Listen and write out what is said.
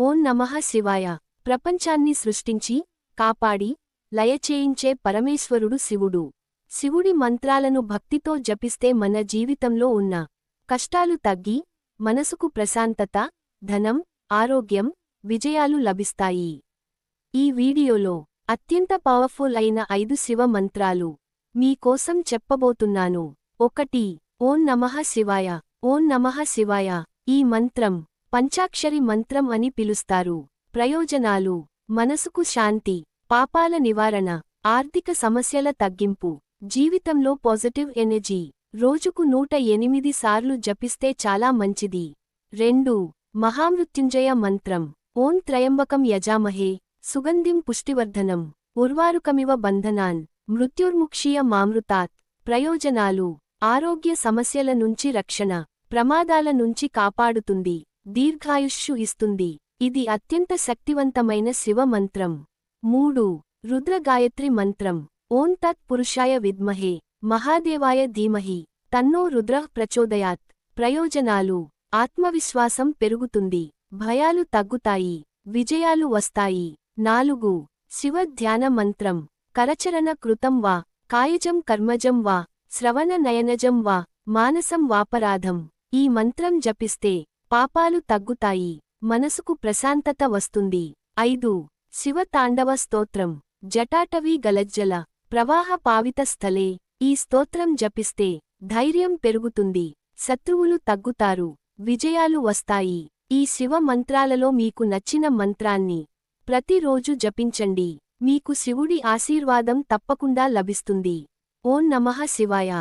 ఓం నమః శివాయ. ప్రపంచాన్ని సృష్టించి, కాపాడి, లయచేయించే పరమేశ్వరుడు శివుడు. శివుడి మంత్రాలను భక్తితో జపిస్తే మన జీవితంలో ఉన్న కష్టాలు తగ్గి, మనసుకు ప్రశాంతత, ధనం, ఆరోగ్యం, విజయాలు లభిస్తాయి. ఈ వీడియోలో అత్యంత పవర్ఫుల్ అయిన 5 శివ మంత్రాలు మీ కోసం చెప్పబోతున్నాను. 1. ఓం నమః శివాయ. ఓం నమః శివాయ ఈ మంత్రం పంచాక్షరి మంత్రం అని పిలుస్తారు. ప్రయోజనాలు: మనసుకు శాంతి, పాపాల నివారణ, ఆర్థిక సమస్యల తగ్గింపు, జీవితంలో పాజిటివ్ ఎనర్జీ. రోజుకు 108 సార్లు జపిస్తే చాలా మంచిది. 2. మహామృత్యుంజయ మంత్రం. ఓం త్రయంబకం యజామహే సుగంధిం పుష్టివర్ధనం ఉర్వారుకమివ బంధనాన్ మృత్యుర్ముక్షీయ మామృతాత్. ప్రయోజనాలు: ఆరోగ్య సమస్యల నుంచి రక్షణ, ప్రమాదాల నుంచి కాపాడుతుంది, దీర్ఘాయుష్షు ఇస్తుంది. ఇది అత్యంత శక్తివంతమైన శివ మంత్రం. 3. రుద్ర గాయత్రి మంత్రం. ఓం తత్ పురుషాయ విద్మహే మహాదేవాయ ధీమహి తన్నో రుద్రః ప్రచోదయాత్. ప్రయోజనాలు: ఆత్మవిశ్వాసం పెరుగుతుంది, భయాలు తగ్గుతాయి, విజయాలు వస్తాయి. 4. శివ ధ్యాన మంత్రం. కరచరణ కృతం వా, కాయజం కర్మజం వా, శ్రవణ నయనజం వా, మానసం వాపరాధం. ఈ మంత్రం జపిస్తే పాపాలు తగ్గుతాయి, మనసుకు ప్రశాంతత వస్తుంది. 5. శివ తాండవ స్తోత్రం. జటాటవీ గలజ్జల ప్రవాహ పావిత స్థలే. ఈ స్తోత్రం జపిస్తే ధైర్యం పెరుగుతుంది, శత్రువులు తగ్గుతారు, విజయాలు వస్తాయి. ఈ శివ మంత్రాలలో మీకు నచ్చిన మంత్రాన్ని ప్రతిరోజు జపించండి. మీకు శివుడి ఆశీర్వాదం తప్పకుండా లభిస్తుంది. ఓం నమః శివాయ.